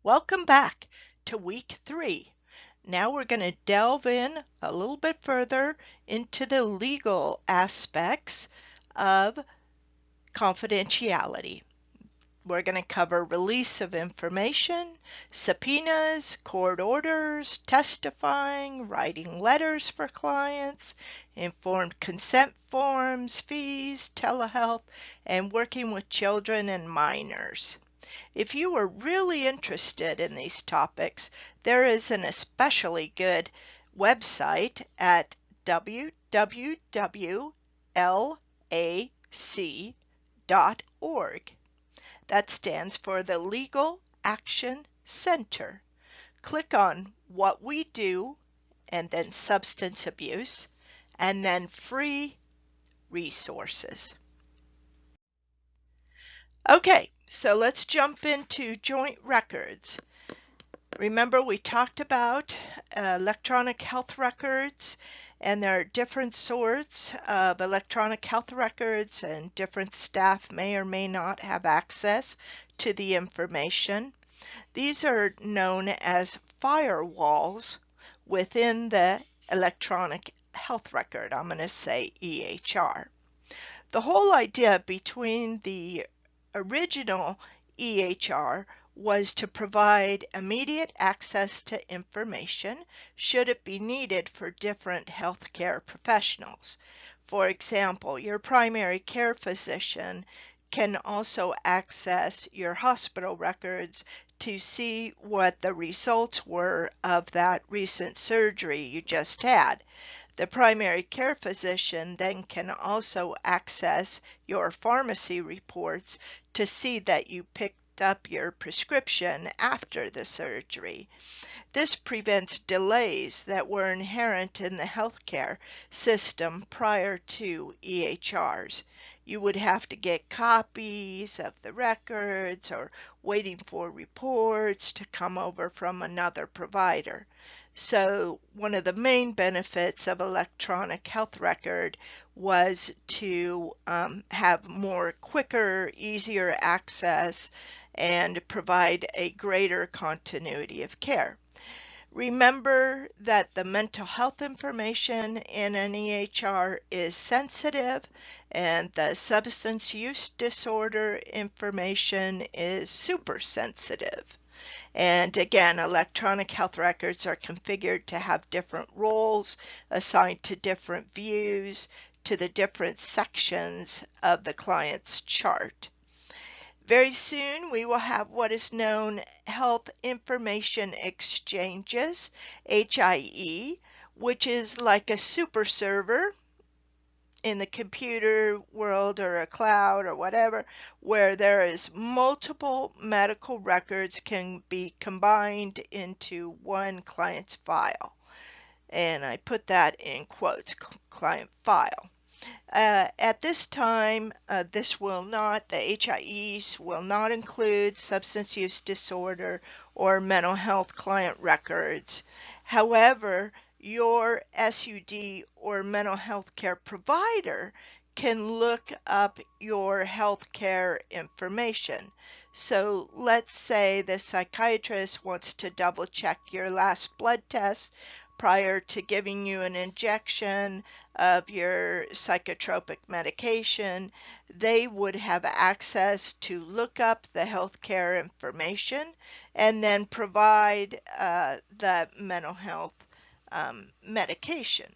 Welcome back to week 3. Now we're going to delve in a little bit further into the legal aspects of confidentiality. We're going to cover release of information, subpoenas, court orders, testifying, writing letters for clients, informed consent forms, fees, telehealth, and working with children and minors. If you are really interested in these topics, there is an especially good website at www.lac.org. That stands for the Legal Action Center. Click on What We Do, and then Substance Abuse, and then Free Resources. Okay, so let's jump into joint records. Remember, we talked about electronic health records, and there are different sorts of electronic health records, and different staff may or may not have access to the information. These are known as firewalls within the electronic health record. I'm going to say EHR. The whole idea between the original EHR was to provide immediate access to information should it be needed for different healthcare professionals. For example, your primary care physician can also access your hospital records to see what the results were of that recent surgery you just had. The primary care physician then can also access your pharmacy reports to see that you picked up your prescription after the surgery. This prevents delays that were inherent in the healthcare system prior to EHRs. You would have to get copies of the records or waiting for reports to come over from another provider. So one of the main benefits of electronic health record was to have more quicker, easier access and provide a greater continuity of care. Remember that the mental health information in an EHR is sensitive, and the substance use disorder information is super sensitive. And again, electronic health records are configured to have different roles assigned to different views to the different sections of the client's chart. Very soon we will have what is known Health Information Exchanges, HIE, which is like a super server in the computer world or a cloud or whatever, where there is multiple medical records can be combined into one client's file. And I put that in quotes, client file. At this time, the HIEs will not include substance use disorder or mental health client records. However, your SUD or mental health care provider can look up your health care information. So let's say the psychiatrist wants to double check your last blood test prior to giving you an injection of your psychotropic medication. They would have access to look up the healthcare information and then provide the mental health medication.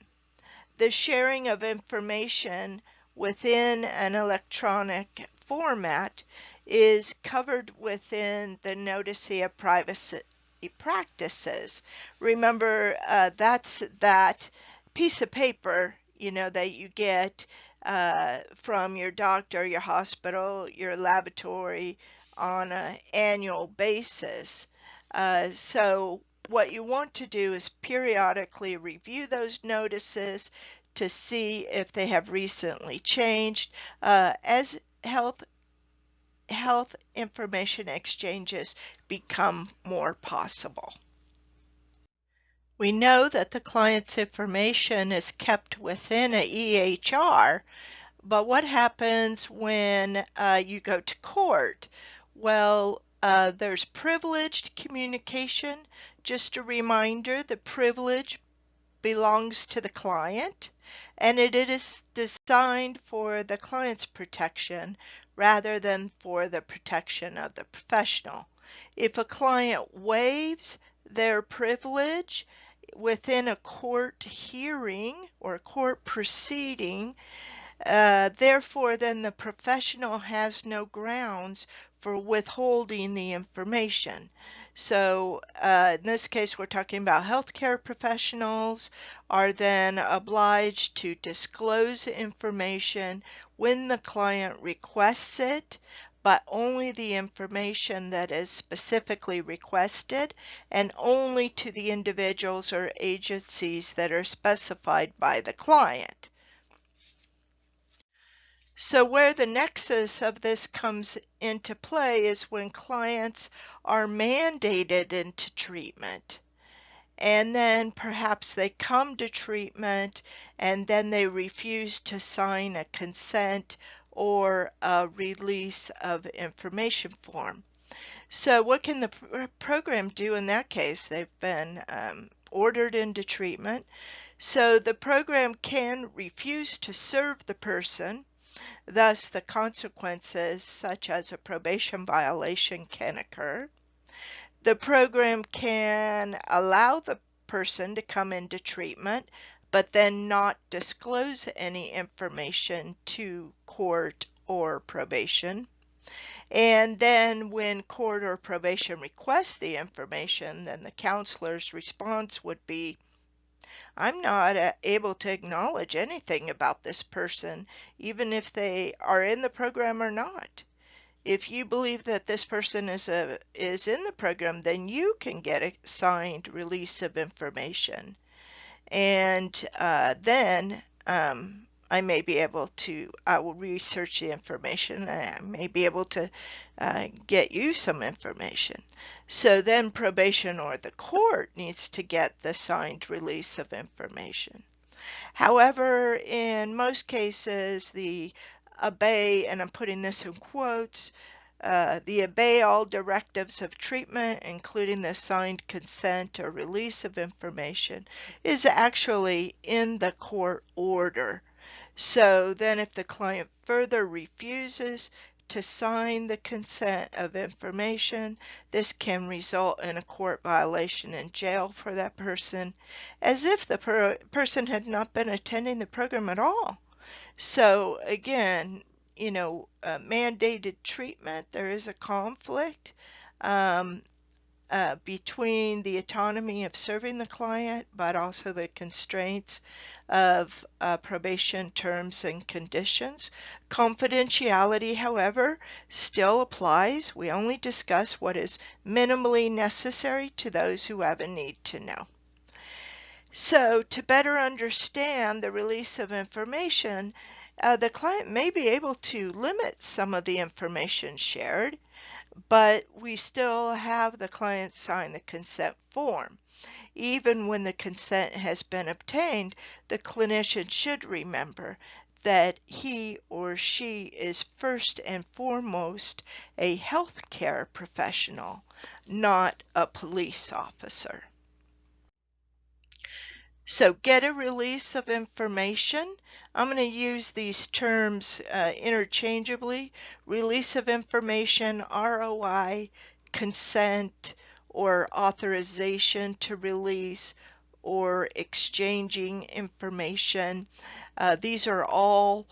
The sharing of information within an electronic format is covered within the Notice of Privacy Practices. Remember, that's that piece of paper, that you get from your doctor, your hospital, your laboratory on an annual basis. So what you want to do is periodically review those notices to see if they have recently changed as health information exchanges become more possible. We know that the client's information is kept within a EHR, but what happens when you go to court? Well, There's privileged communication. Just a reminder, the privilege belongs to the client, and it is designed for the client's protection rather than for the protection of the professional. If a client waives their privilege within a court hearing or court proceeding, therefore, then the professional has no grounds for withholding the information. So in this case, we're talking about healthcare professionals are then obliged to disclose information when the client requests it, but only the information that is specifically requested and only to the individuals or agencies that are specified by the client. So where the nexus of this comes into play is when clients are mandated into treatment, and then perhaps they come to treatment and then they refuse to sign a consent or a release of information form. So what can the program do in that case? They've been ordered into treatment. So the program can refuse to serve the person. Thus, the consequences, such as a probation violation, can occur. The program can allow the person to come into treatment, but then not disclose any information to court or probation. And then when court or probation requests the information, then the counselor's response would be, I'm not able to acknowledge anything about this person, even if they are in the program or not. If you believe that this person is in the program, then you can get a signed release of information. And then I may be able to, I will research the information and I may be able to get you some information. So then probation or the court needs to get the signed release of information. However, in most cases, the obey, and I'm putting this in quotes, the obey all directives of treatment, including the signed consent or release of information, is actually in the court order. So then if the client further refuses to sign the consent of information, this can result in a court violation and jail for that person, as if the person had not been attending the program at all. So again, mandated treatment, there is a conflict um, between the autonomy of serving the client, but also the constraints of probation terms and conditions. Confidentiality, however, still applies. We only discuss what is minimally necessary to those who have a need to know. So to better understand the release of information, the client may be able to limit some of the information shared, but we still have the client sign the consent form. Even when the consent has been obtained, the clinician should remember that he or she is first and foremost a healthcare professional, not a police officer. So get a release of information. I'm going to use these terms interchangeably. Release of information, ROI, consent, or authorization to release, or exchanging information. These are all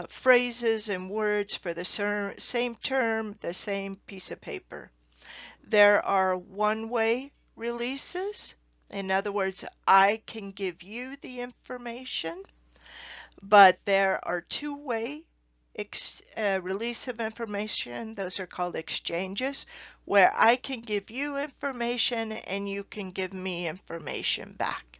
phrases and words for the same term, the same piece of paper. There are one-way releases. In other words, I can give you the information, but there are two-way release of information. Those are called exchanges, where I can give you information and you can give me information back.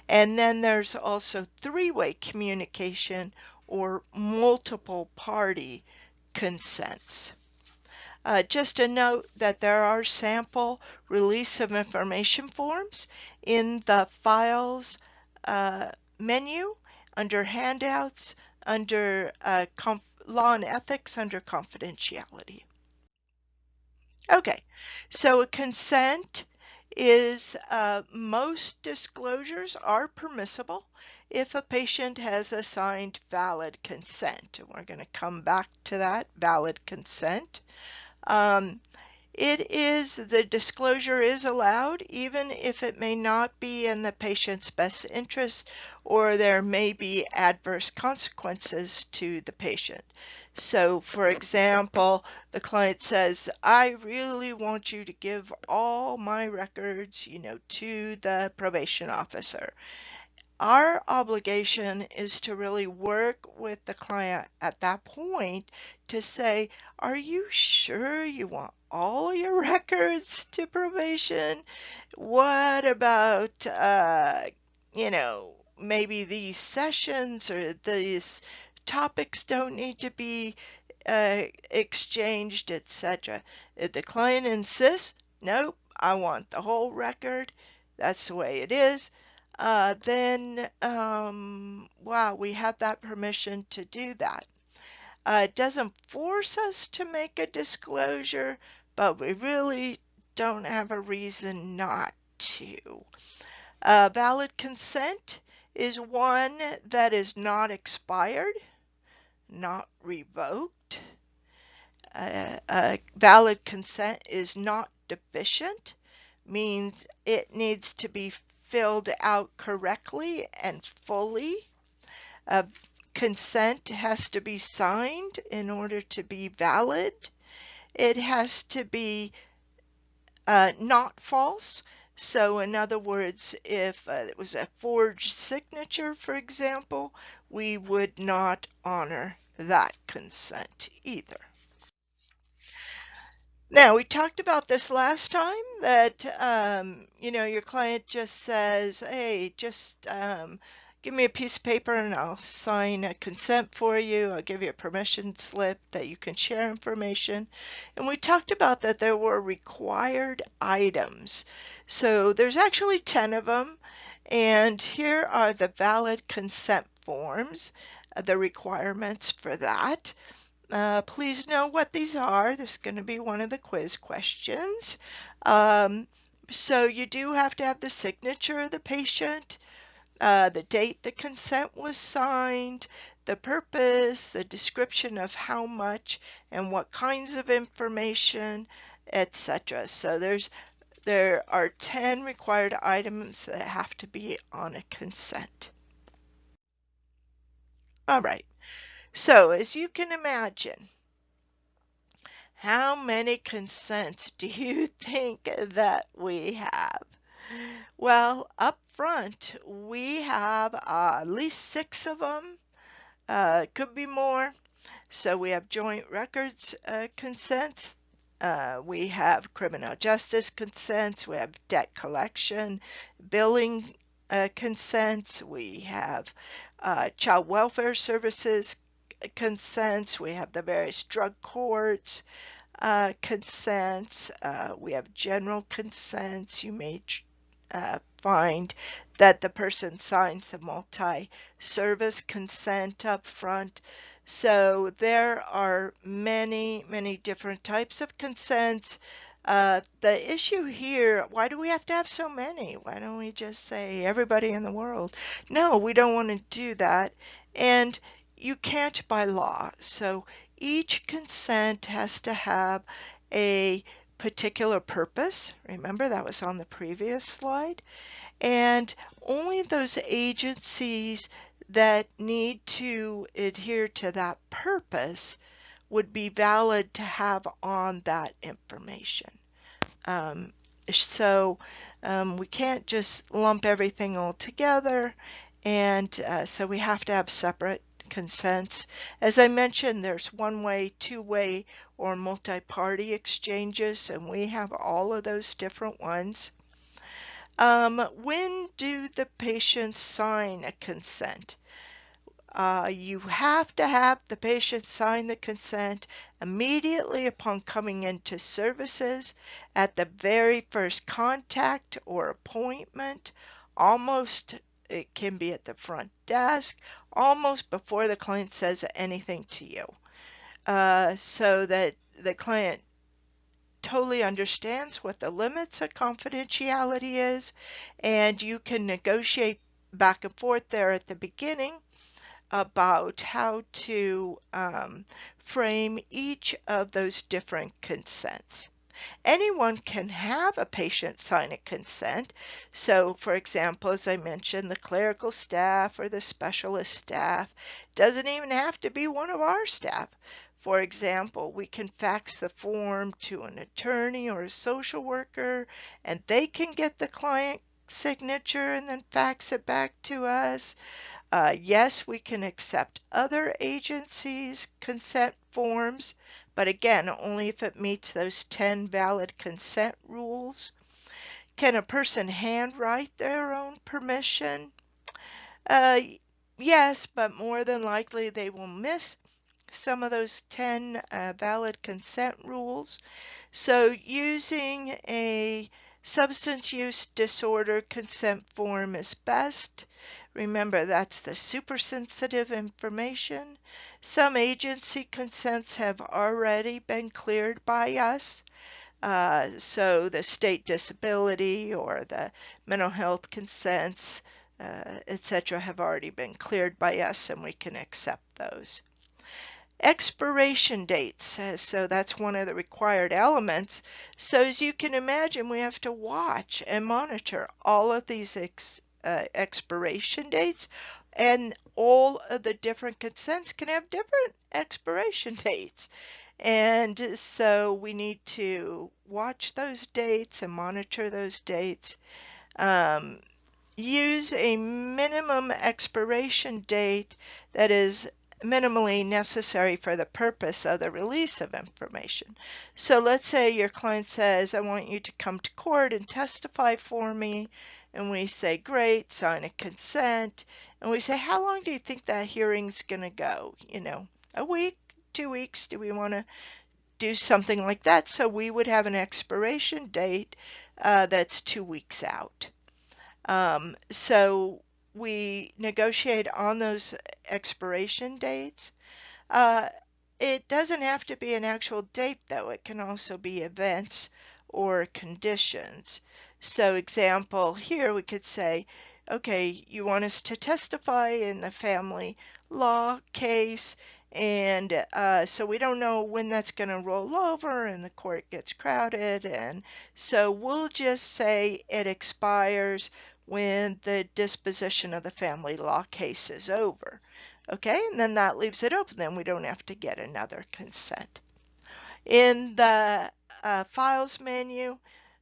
And then there's also three-way communication or multiple party consents. Just a note that there are sample release of information forms in the files menu under handouts, under law and ethics, under confidentiality. Okay, so a consent is most disclosures are permissible if a patient has assigned valid consent. And we're going to come back to that valid consent. Um, the disclosure is allowed even if it may not be in the patient's best interest or there may be adverse consequences to the patient. So, for example, the client says, I really want you to give all my records, to the probation officer. Our obligation is to really work with the client at that point to say, are you sure you want all your records to probation? What about, maybe these sessions or these topics don't need to be exchanged, etc. If the client insists, nope, I want the whole record, that's the way it is, then, wow, we have that permission to do that. It doesn't force us to make a disclosure, but we really don't have a reason not to. Valid consent is one that is not expired, not revoked. Valid consent is not deficient, means it needs to be filled out correctly and fully. Consent has to be signed in order to be valid. It has to be not false. So in other words, if it was a forged signature, for example, we would not honor that consent either. Now, we talked about this last time that, your client just says, hey, just give me a piece of paper and I'll sign a consent for you. I'll give you a permission slip that you can share information. And we talked about that there were required items. So there's actually 10 of them. And here are the valid consent forms, the requirements for that. Please know what these are. This is going to be one of the quiz questions. So you do have to have the signature of the patient, the date the consent was signed, the purpose, the description of how much and what kinds of information, etc. So there are 10 required items that have to be on a consent. All right. So as you can imagine, how many consents do you think that we have? Well, up front, we have at least 6 of them. Could be more. So we have joint records consents. We have criminal justice consents. We have debt collection, billing consents. We have child welfare services consents. We have the various drug courts consents. We have general consents. You may find that the person signs the multi-service consent up front. So there are many, many different types of consents. The issue here, why do we have to have so many? Why don't we just say everybody in the world? No, we don't want to do that. And you can't by law. So each consent has to have a particular purpose. Remember, that was on the previous slide. And only those agencies that need to adhere to that purpose would be valid to have on that information. So we can't just lump everything all together, and so we have to have separate consents. As I mentioned, there's one-way, two-way, or multi-party exchanges, and we have all of those different ones. When do the patients sign a consent? You have to have the patient sign the consent immediately upon coming into services, at the very first contact or appointment, almost, it can be at the front desk, almost before the client says anything to you, so that the client totally understands what the limits of confidentiality is, and you can negotiate back and forth there at the beginning about how to frame each of those different consents. Anyone can have a patient sign a consent. So, for example, as I mentioned, the clerical staff or the specialist staff doesn't even have to be one of our staff. For example, we can fax the form to an attorney or a social worker, and they can get the client signature and then fax it back to us. Yes, we can accept other agencies' consent forms, but again, only if it meets those 10 valid consent rules. Can a person handwrite their own permission? Uh, yes, but more than likely they will miss some of those 10 valid consent rules. So using a substance use disorder consent form is best. Remember, that's the super sensitive information. Some agency consents have already been cleared by us. So the state disability or the mental health consents, etc., have already been cleared by us, and we can accept those. Expiration dates, so that's one of the required elements. So as you can imagine, we have to watch and monitor all of these expiration dates, and all of the different consents can have different expiration dates. And so we need to watch those dates and monitor those dates. Use a minimum expiration date that is minimally necessary for the purpose of the release of information. So let's say your client says, I want you to come to court and testify for me. And we say, great, sign a consent. And we say, how long do you think that hearing's going to go? You know, a week, 2 weeks? Do we want to do something like that? So we would have an expiration date that's 2 weeks out. So we negotiate on those expiration dates. It doesn't have to be an actual date, though. It can also be events or conditions. So example, here we could say, okay, you want us to testify in the family law case, and so we don't know when that's going to roll over and the court gets crowded, and so we'll just say it expires when the disposition of the family law case is over. Okay, and then that leaves it open. Then we don't have to get another consent. In the files menu,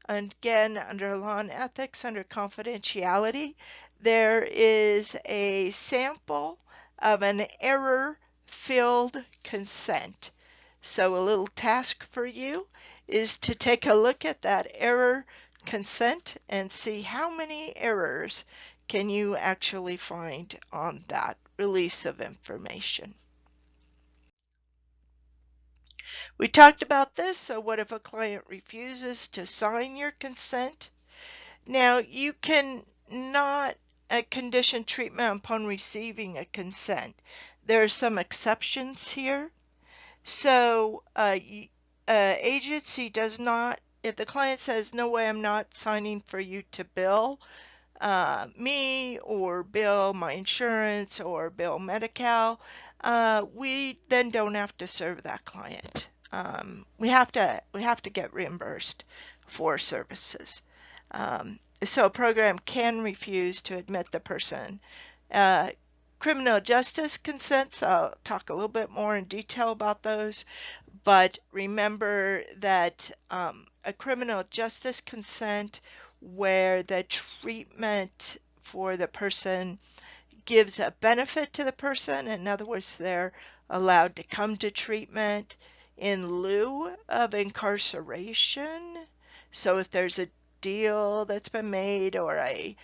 and again, under law and ethics, under confidentiality, there is a sample of an error-filled consent. So a little task for you is to take a look at that error consent and see how many errors can you actually find on that release of information. We talked about this, so what if a client refuses to sign your consent? Now, you can not condition treatment upon receiving a consent. There are some exceptions here. So, agency does not, if the client says, no way, I'm not signing for you to bill me or bill my insurance or bill Medi-Cal, we then don't have to serve that client. We have to get reimbursed for services. So a program can refuse to admit the person. Criminal justice consents, I'll talk a little bit more in detail about those, but remember that a criminal justice consent where the treatment for the person gives a benefit to the person, in other words, they're allowed to come to treatment in lieu of incarceration. So if there's a deal that's been made or a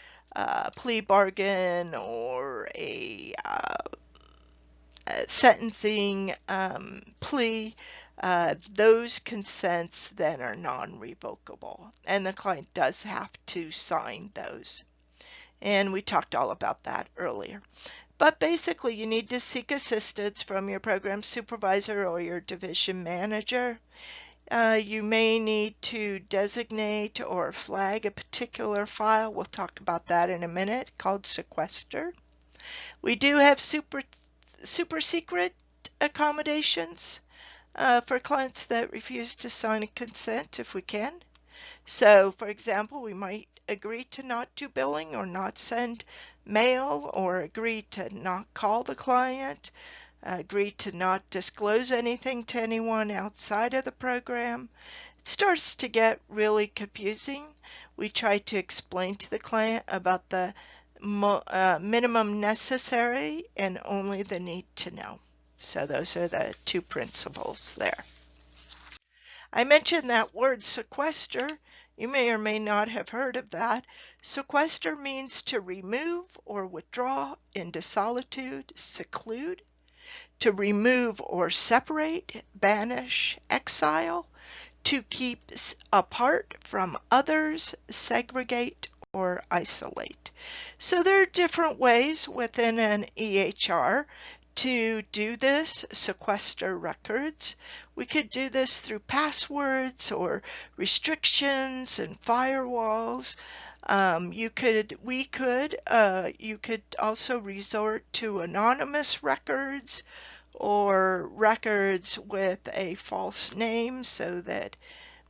plea bargain or a sentencing plea, those consents then are non-revocable, and the client does have to sign those. And we talked all about that earlier. But basically, you need to seek assistance from your program supervisor or your division manager. You may need to designate or flag a particular file. We'll talk about that in a minute, called sequester. We do have super secret accommodations for clients that refuse to sign a consent if we can. So, for example, we might agree to not do billing or not send mail, or agree to not call the client, agree to not disclose anything to anyone outside of the program. It starts to get really confusing. We try to explain to the client about the minimum necessary and only the need to know. So those are the two principles there. I mentioned that word sequester. You may or may not have heard of that. Sequester means to remove or withdraw into solitude, seclude, to remove or separate, banish, exile, to keep apart from others, segregate, or isolate. So there are different ways within an EHR to do this, sequester records. We could do this through passwords or restrictions and firewalls. You could also resort to anonymous records or records with a false name so that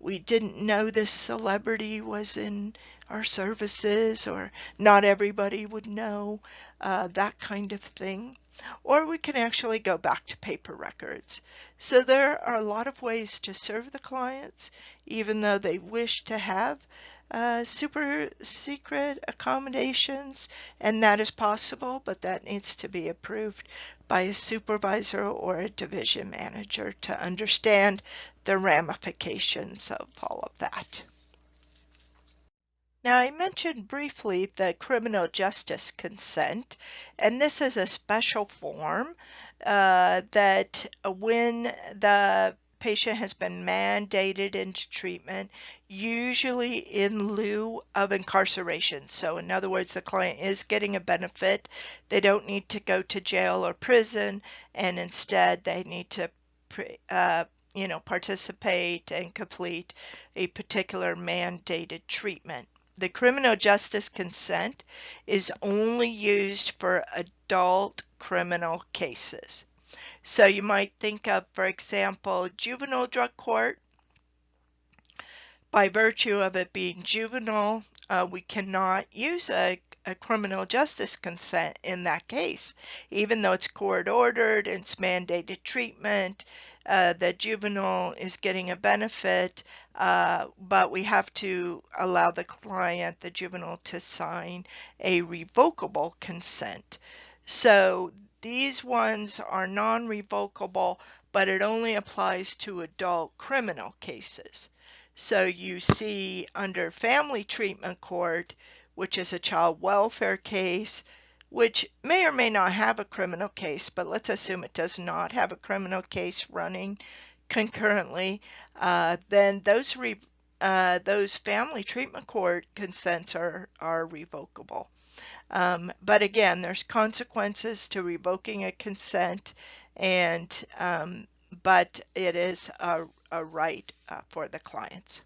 we didn't know this celebrity was in our services, or not everybody would know, that kind of thing. Or we can actually go back to paper records. So there are a lot of ways to serve the clients, even though they wish to have super secret accommodations, and that is possible, but that needs to be approved by a supervisor or a division manager to understand the ramifications of all of that. Now, I mentioned briefly the criminal justice consent, and this is a special form that when the patient has been mandated into treatment, usually in lieu of incarceration. So in other words, the client is getting a benefit. They don't need to go to jail or prison, and instead they need to participate and complete a particular mandated treatment. The criminal justice consent is only used for adult criminal cases. So you might think of, for example, juvenile drug court. By virtue of it being juvenile, we cannot use a criminal justice consent in that case. Even though it's court ordered, it's mandated treatment, the juvenile is getting a benefit, but we have to allow the client, the juvenile, to sign a revocable consent. So these ones are non-revocable, but it only applies to adult criminal cases. So you see under family treatment court, which is a child welfare case, which may or may not have a criminal case, but let's assume it does not have a criminal case running concurrently, then those family treatment court consents are revocable. But again, there's consequences to revoking a consent, and but it is a right for the clients.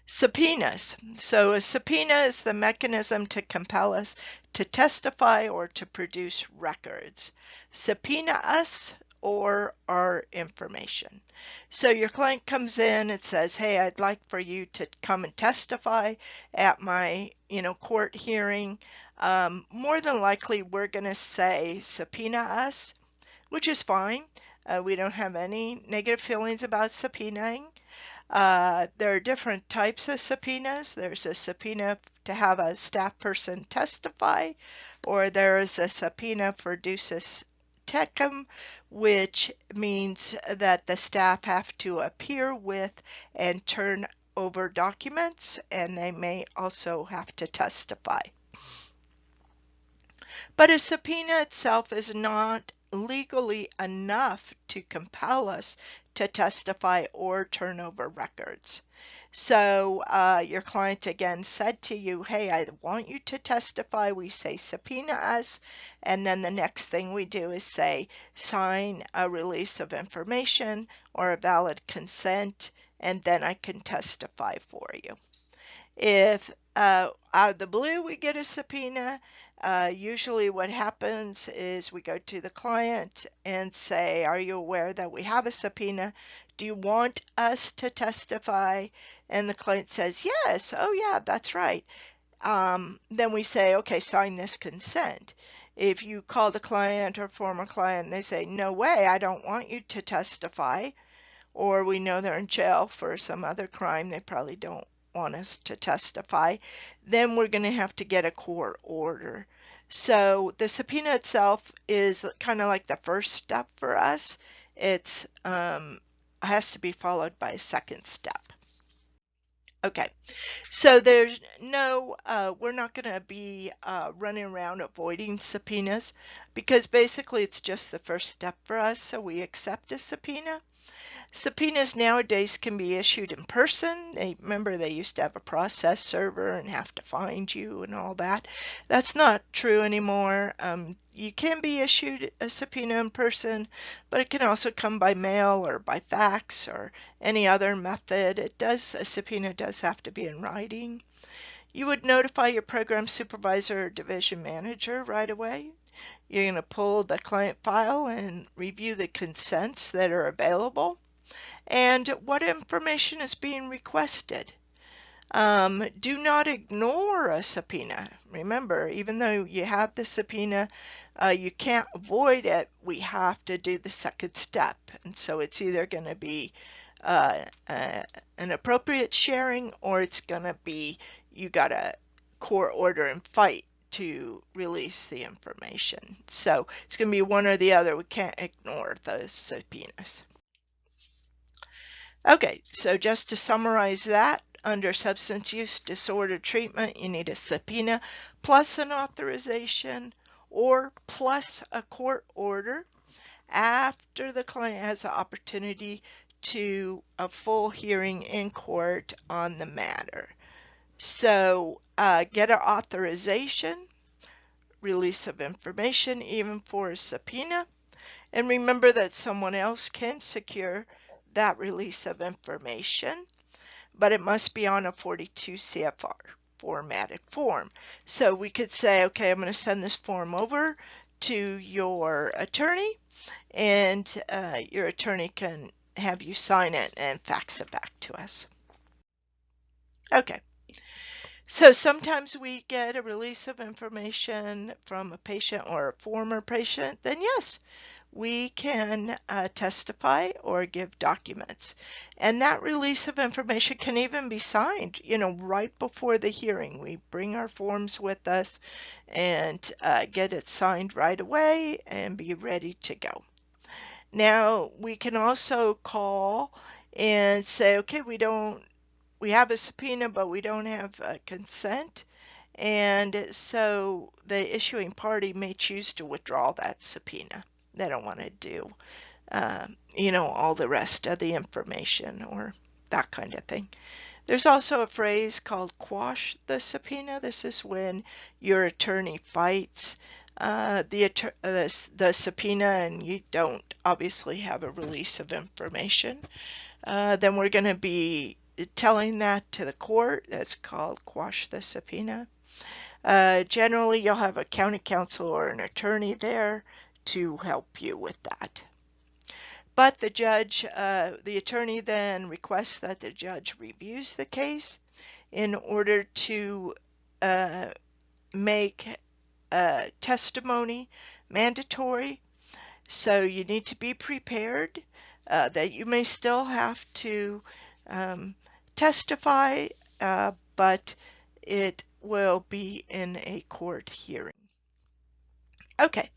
Subpoenas. So a subpoena is the mechanism to compel us to testify or to produce records. Subpoena us or our information. So your client comes in and says, hey, I'd like for you to come and testify at my court hearing. More than likely we're going to say subpoena us, which is fine. We don't have any negative feelings about subpoenaing. There are different types of subpoenas. There's a subpoena to have a staff person testify, or there is a subpoena for ducis tecum, which means that the staff have to appear with and turn over documents, and they may also have to testify. But a subpoena itself is not legally enough to compel us to testify or turn over records. So your client again said to you, hey, I want you to testify. We say subpoena us, and then the next thing we do is say sign a release of information or a valid consent, and then I can testify for you. If out of the blue we get a subpoena, usually what happens is we go to the client and say, are you aware that we have a subpoena? Do you want us to testify? And the client says, yes, oh yeah, that's right. Then we say, okay, sign this consent. If you call the client or former client and they say, no way, I don't want you to testify, or we know they're in jail for some other crime, they probably don't want us to testify, then we're going to have to get a court order. So the subpoena itself is kind of like the first step for us. It's has to be followed by a second step. Okay, so there's no, we're not going to be running around avoiding subpoenas, because basically it's just the first step for us. So we accept a subpoena. Subpoenas nowadays can be issued in person. Remember, they used to have a process server and have to find you and all that. That's not true anymore. You can be issued a subpoena in person, but it can also come by mail or by fax or any other method. A subpoena does have to be in writing. You would notify your program supervisor or division manager right away. You're going to pull the client file and review the consents that are available and what information is being requested. Do not ignore a subpoena. Remember, even though you have the subpoena, you can't avoid it. We have to do the second step. And so it's either going to be an appropriate sharing, or it's going to be you got to court order and fight to release the information. So it's going to be one or the other. We can't ignore those subpoenas. Okay, so just to summarize that, under substance use disorder treatment, you need a subpoena plus an authorization or plus a court order after the client has the opportunity to a full hearing in court on the matter. So get an authorization, release of information, even for a subpoena, and remember that someone else can secure that release of information, but it must be on a 42 CFR formatted form. So we could say, okay, I'm going to send this form over to your attorney, and your attorney can have you sign it and fax it back to us. Okay. So sometimes we get a release of information from a patient or a former patient, then yes, we can testify or give documents. And that release of information can even be signed, right before the hearing. We bring our forms with us and get it signed right away and be ready to go. Now, we can also call and say, okay, we have a subpoena, but we don't have consent. And so the issuing party may choose to withdraw that subpoena. They don't want to do, all the rest of the information or that kind of thing. There's also a phrase called quash the subpoena. This is when your attorney fights the subpoena and you don't obviously have a release of information. Then we're going to be telling that to the court. That's called quash the subpoena. Generally, you'll have a county counsel or an attorney there to help you with that. But the judge, the attorney then requests that the judge reviews the case in order to make testimony mandatory. So you need to be prepared that you may still have to testify, but it will be in a court hearing. Okay,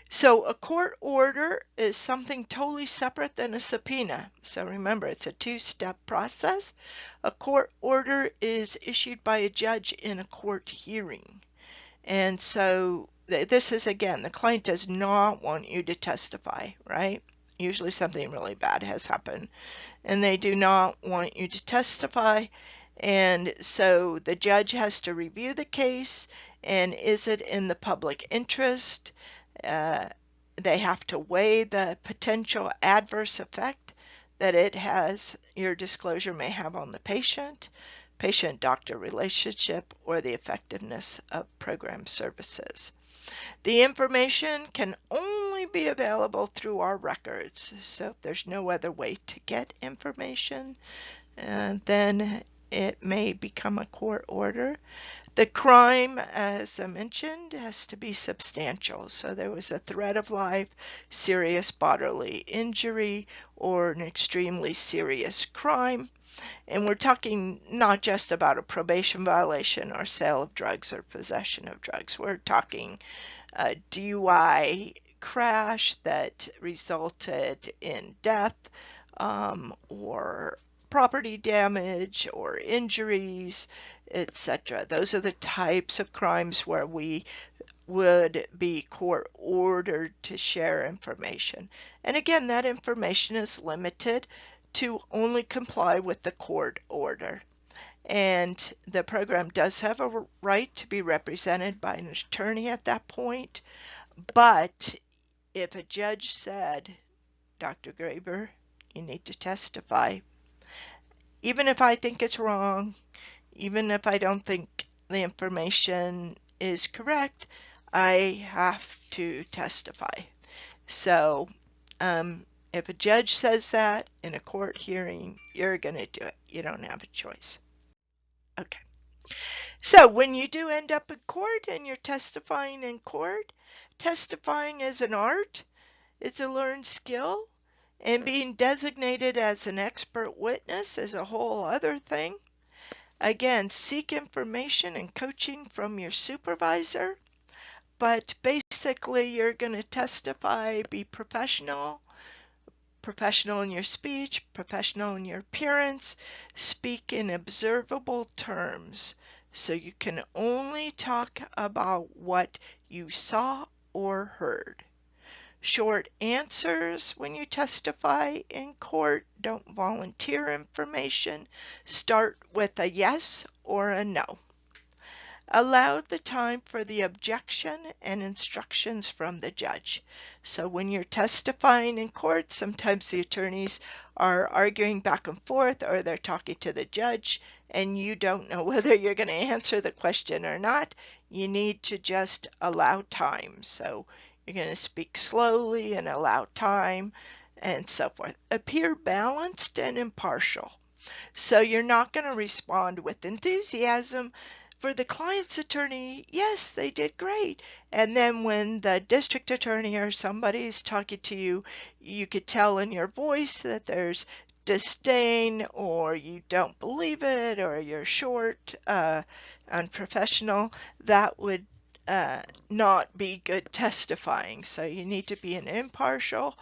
so a court order is something totally separate than a subpoena. So remember, it's a two-step process. A court order is issued by a judge in a court hearing. And so this is, again, the client does not want you to testify, right? Usually something really bad has happened, and they do not want you to testify. And so the judge has to review the case, and is it in the public interest? They have to weigh the potential adverse effect that your disclosure may have on the patient-doctor relationship, or the effectiveness of program services. The information can only be available through our records. So if there's no other way to get information, then it may become a court order. The crime, as I mentioned, has to be substantial. So there was a threat of life, serious bodily injury, or an extremely serious crime. And we're talking not just about a probation violation or sale of drugs or possession of drugs. We're talking a DUI crash that resulted in death, or property damage or injuries, etc. Those are the types of crimes where we would be court ordered to share information. And again, that information is limited to only comply with the court order. And the program does have a right to be represented by an attorney at that point. But if a judge said, Dr. Graber, you need to testify, even if I think it's wrong, even if I don't think the information is correct, I have to testify. So if a judge says that in a court hearing, you're going to do it. You don't have a choice. Okay. So when you do end up in court and you're testifying in court, testifying is an art. It's a learned skill. And being designated as an expert witness is a whole other thing. Again, seek information and coaching from your supervisor. But basically, you're going to testify, be professional in your speech, professional in your appearance, speak in observable terms. So you can only talk about what you saw or heard. Short answers when you testify in court. Don't volunteer information. Start with a yes or a no. Allow the time for the objection and instructions from the judge. So when you're testifying in court, sometimes the attorneys are arguing back and forth, or they're talking to the judge, and you don't know whether you're going to answer the question or not. You need to just allow time. So you're going to speak slowly and allow time and so forth. Appear balanced and impartial. So you're not going to respond with enthusiasm. For the client's attorney, yes, they did great. And then when the district attorney or somebody's talking to you, you could tell in your voice that there's disdain, or you don't believe it, or you're short, unprofessional. That would not be good testifying. So you need to be an impartial,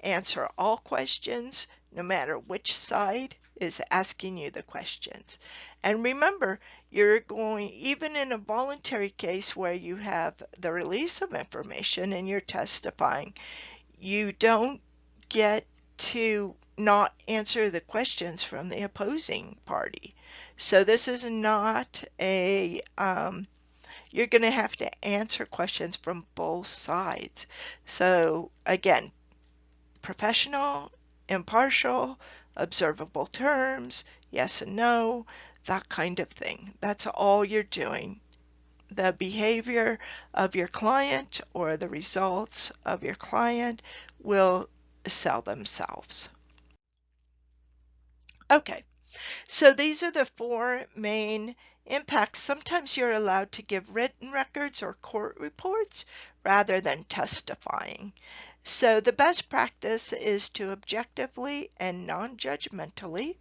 answer all questions, no matter which side is asking you the questions. And remember, you're going, even in a voluntary case where you have the release of information and you're testifying, you don't get to not answer the questions from the opposing party. So this is not a, you're going to have to answer questions from both sides. So again, professional, impartial, observable terms, yes and no, that kind of thing. That's all you're doing. The behavior of your client or the results of your client will sell themselves. Okay, so these are the four main impacts. Sometimes you're allowed to give written records or court reports rather than testifying. So the best practice is to objectively and non-judgmentally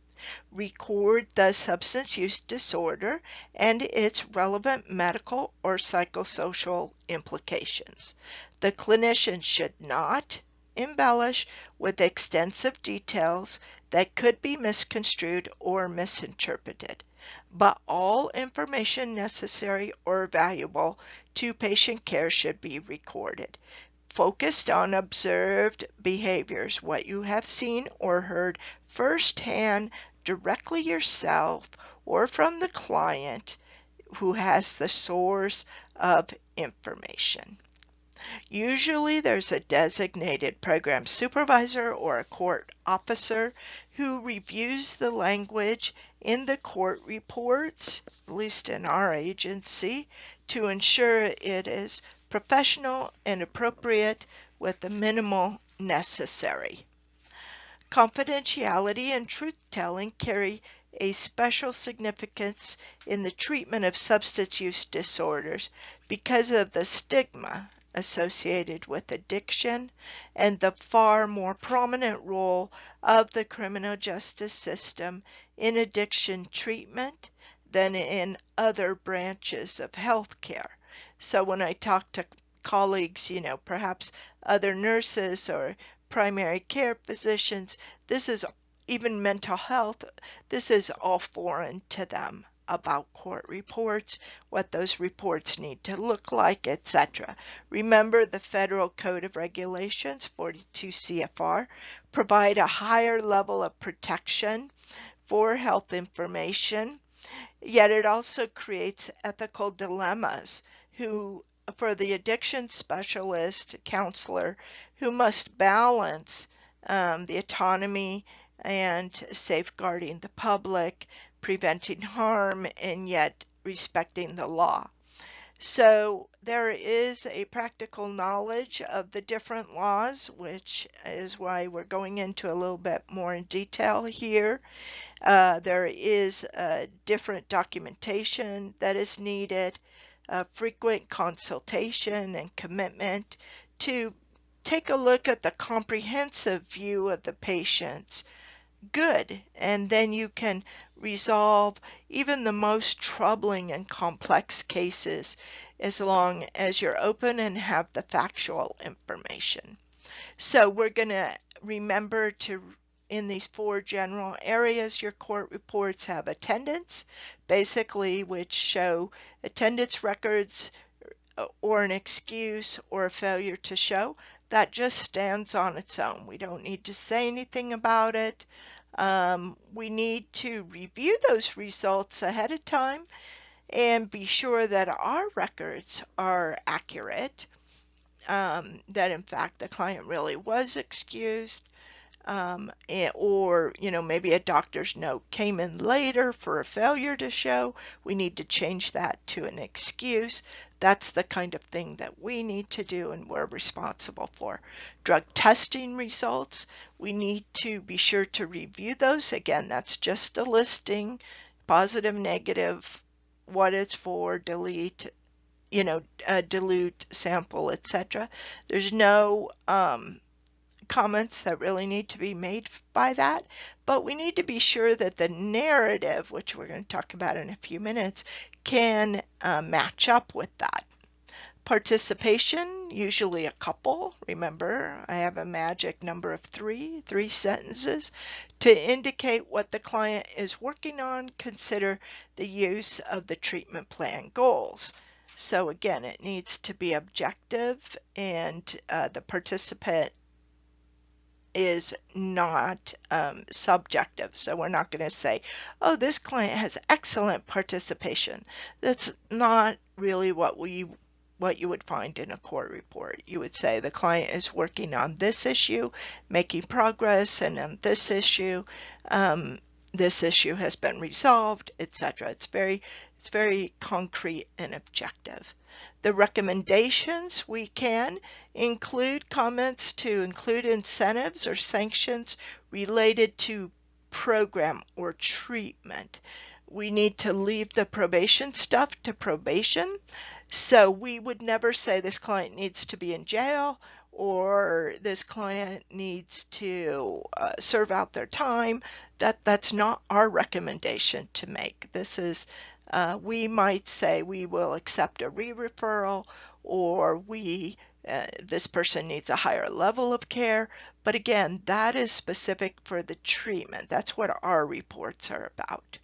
record the substance use disorder and its relevant medical or psychosocial implications. The clinician should not embellish with extensive details that could be misconstrued or misinterpreted, but all information necessary or valuable to patient care should be recorded. focused on observed behaviors, what you have seen or heard firsthand directly yourself or from the client who has the source of information. Usually there's a designated program supervisor or a court officer who reviews the language in the court reports, at least in our agency, to ensure it is professional and appropriate with the minimal necessary. Confidentiality and truth-telling carry a special significance in the treatment of substance use disorders because of the stigma associated with addiction and the far more prominent role of the criminal justice system in addiction treatment than in other branches of healthcare. So when I talk to colleagues, perhaps other nurses or primary care physicians, this is even mental health, this is all foreign to them about court reports, what those reports need to look like, etc. Remember, the Federal Code of Regulations, 42 CFR, provide a higher level of protection for health information, yet it also creates ethical dilemmas for the addiction specialist, counselor, who must balance the autonomy and safeguarding the public, preventing harm, and yet respecting the law. So there is a practical knowledge of the different laws, which is why we're going into a little bit more in detail here. There is different documentation that is needed, frequent consultation and commitment to take a look at the comprehensive view of the patient's good, and then you can resolve even the most troubling and complex cases as long as you're open and have the factual information. So we're going to remember to, in these 4 general areas, your court reports have attendance, basically, which show attendance records or an excuse or a failure to show. That just stands on its own. We don't need to say anything about it. We need to review those results ahead of time and be sure that our records are accurate, that in fact the client really was excused, or maybe a doctor's note came in later for a failure to show. We need to change that to an excuse. That's the kind of thing that we need to do and we're responsible for. Drug testing results, we need to be sure to review those. Again, that's just a listing, positive, negative, what it's for, delete, dilute, sample, etc. There's no comments that really need to be made by that, but we need to be sure that the narrative, which we're going to talk about in a few minutes, can match up with that. Participation, usually a couple. Remember, I have a magic number of 3 sentences. To indicate what the client is working on, consider the use of the treatment plan goals. So again, it needs to be objective, and the participant is not subjective. So we're not going to say, oh, this client has excellent participation. That's not really what you would find in a court report. You would say the client is working on this issue, making progress, and on this issue has been resolved, etc. It's very concrete and objective. The recommendations, we can include comments to include incentives or sanctions related to program or treatment. We need to leave the probation stuff to probation. So we would never say this client needs to be in jail or this client needs to serve out their time. That's not our recommendation to make. This is we might say we will accept a re-referral, or this person needs a higher level of care. But again, that is specific for the treatment. That's what our reports are about.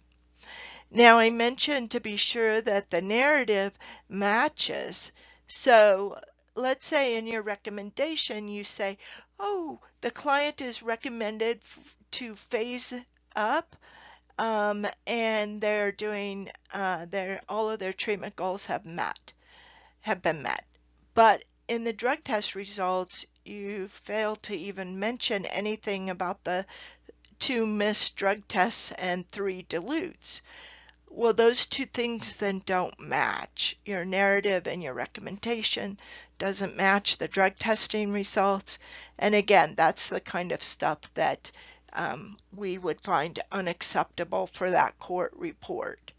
Now, I mentioned to be sure that the narrative matches. So let's say in your recommendation you say, oh, the client is recommended to phase up, and they're doing all of their treatment goals have been met. But in the drug test results, you fail to even mention anything about the 2 missed drug tests and 3 dilutes. Well, those two things then don't match. Your narrative and your recommendation doesn't match the drug testing results. And again, that's the kind of stuff that we would find unacceptable for that court report.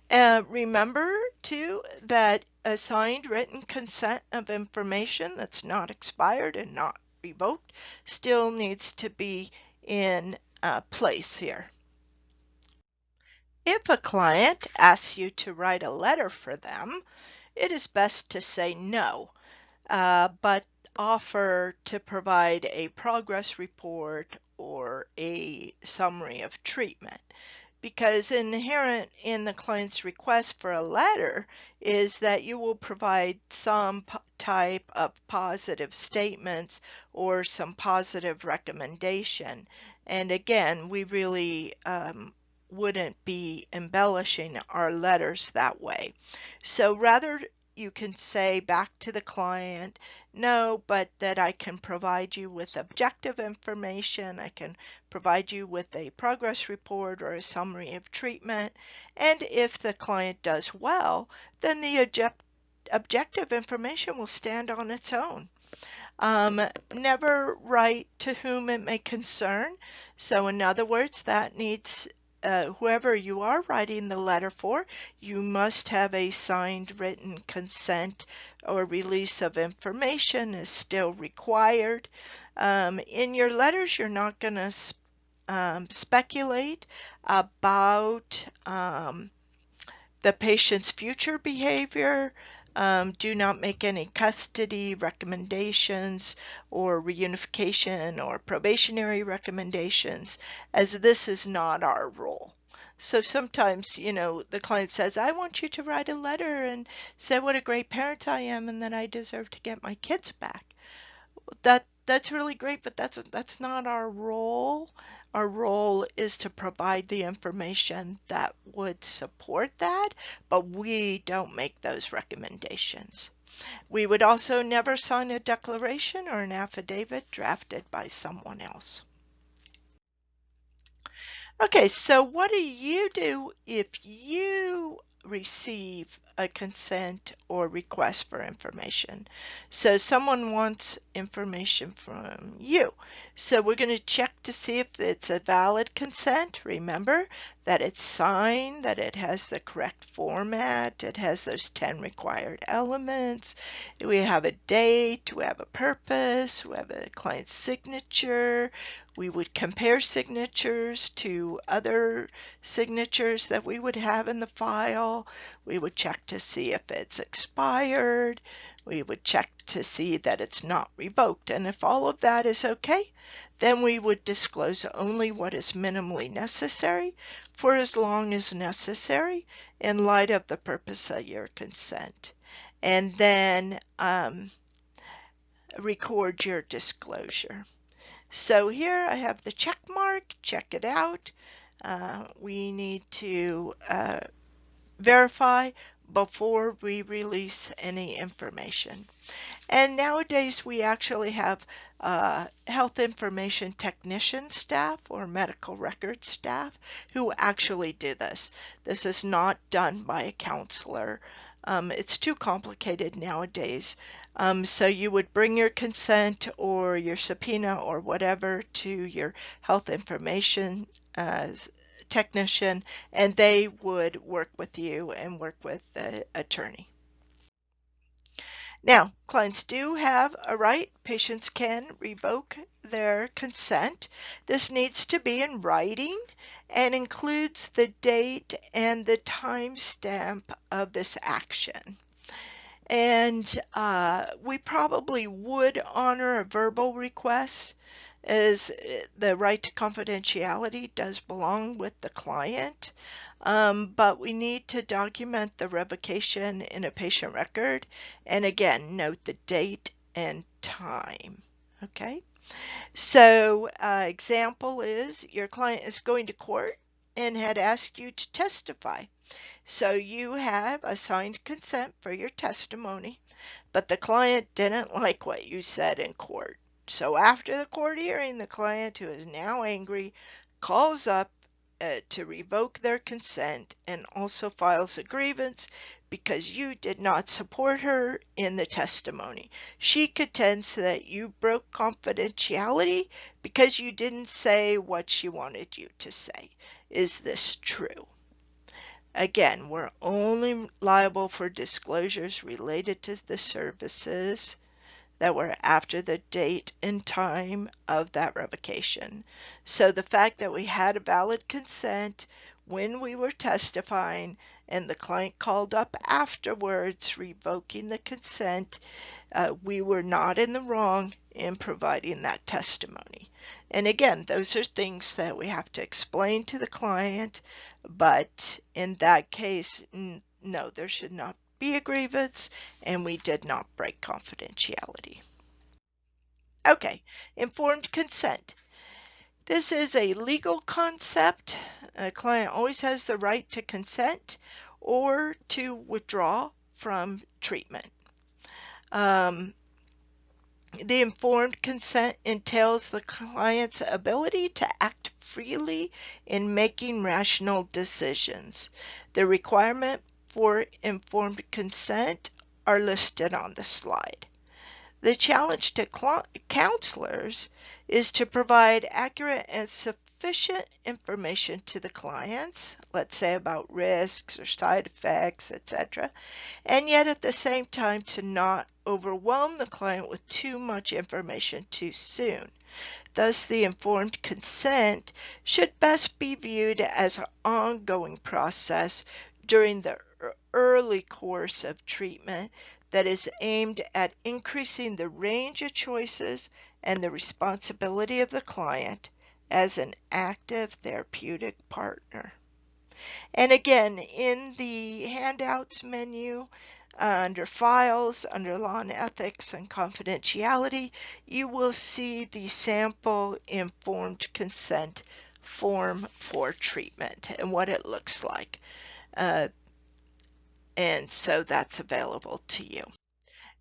Remember, too, that a signed written consent of information that's not expired and not revoked still needs to be in place here. If a client asks you to write a letter for them, it is best to say no, but offer to provide a progress report or a summary of treatment. Because inherent in the client's request for a letter is that you will provide some type of positive statements or some positive recommendation. And again, we really wouldn't be embellishing our letters that way. So rather, you can say back to the client, no, but that I can provide you with objective information, I can provide you with a progress report or a summary of treatment, and if the client does well, then the objective information will stand on its own. Never write to whom it may concern. So in other words, that needs whoever you are writing the letter for, you must have a signed written consent or release of information is still required. In your letters, you're not going to speculate about the patient's future behavior. Do not make any custody recommendations or reunification or probationary recommendations, as this is not our role. So sometimes, the client says, I want you to write a letter and say what a great parent I am and that I deserve to get my kids back. That's really great, but that's not our role. Our role is to provide the information that would support that, but we don't make those recommendations. We would also never sign a declaration or an affidavit drafted by someone else. Okay, so what do you do if you receive a consent or request for information? So someone wants information from you. So we're going to check to see if it's a valid consent. Remember that it's signed, that it has the correct format, it has those 10 required elements. We have a date, we have a purpose, we have a client's signature. We would compare signatures to other signatures that we would have in the file. We would check to see if it's expired. We would check to see that it's not revoked. And if all of that is okay, then we would disclose only what is minimally necessary for as long as necessary in light of the purpose of your consent. And then record your disclosure. So here I have the check mark, check it out. We need to verify before we release any information. And nowadays we actually have health information technician staff or medical record staff who actually do this. This is not done by a counselor. It's too complicated nowadays. So you would bring your consent or your subpoena or whatever to your health information technician, and they would work with you and work with the attorney. Now, clients do have a right. Patients can revoke their consent. This needs to be in writing and includes the date and the timestamp of this action. And we probably would honor a verbal request, as the right to confidentiality does belong with the client. but we need to document the revocation in a patient record, and again, note the date and time. Okay, so example is your client is going to court and had asked you to testify. So you have assigned consent for your testimony, but the client didn't like what you said in court. So after the court hearing, the client, who is now angry, calls up to revoke their consent and also files a grievance because you did not support her in the testimony. She contends that you broke confidentiality because you didn't say what she wanted you to say. Is this true? Again, we're only liable for disclosures related to the services that were after the date and time of that revocation. So the fact that we had a valid consent when we were testifying and the client called up afterwards revoking the consent, we were not in the wrong in providing that testimony. And again, those are things that we have to explain to the client, but in that case, no, there should not be a grievance, and we did not break confidentiality. Okay, informed consent. This is a legal concept. A client always has the right to consent or to withdraw from treatment. The informed consent entails the client's ability to act freely in making rational decisions. The requirement for informed consent are listed on the slide. The challenge to counselors is to provide accurate and sufficient information to the clients, let's say about risks or side effects, etc., and yet at the same time to not overwhelm the client with too much information too soon. Thus, the informed consent should best be viewed as an ongoing process during the early course of treatment that is aimed at increasing the range of choices and the responsibility of the client as an active therapeutic partner. And again, in the handouts menu, under Files, under Law and Ethics and Confidentiality, you will see the sample informed consent form for treatment and what it looks like. And so that's available to you.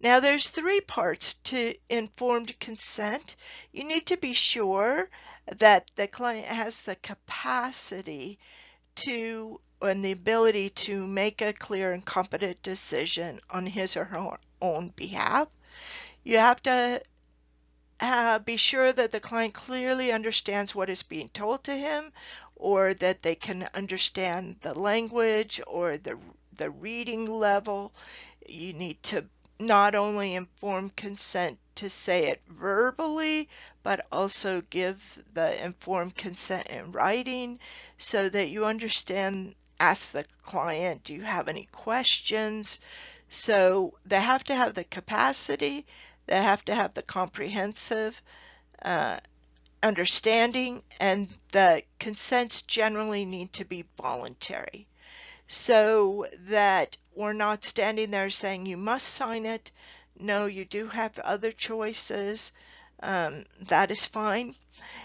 Now there's 3 parts to informed consent. You need to be sure that the client has the capacity to and the ability to make a clear and competent decision on his or her own behalf. You have to be sure that the client clearly understands what is being told to him, or that they can understand the language or the reading level. You need to not only inform consent to say it verbally, but also give the informed consent in writing so that you understand, ask the client, do you have any questions? So they have to have the capacity, they have to have the comprehensive understanding, and the consents generally need to be voluntary, so that we're not standing there saying you must sign it. No, you do have other choices. That is fine.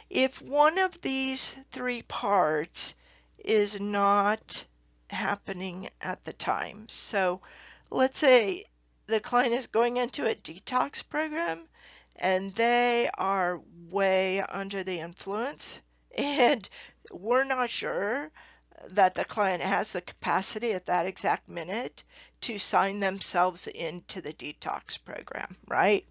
If one of these 3 parts is not happening at the time, so let's say the client is going into a detox program and they are way under the influence, and we're not sure that the client has the capacity at that exact minute to sign themselves into the detox program, right?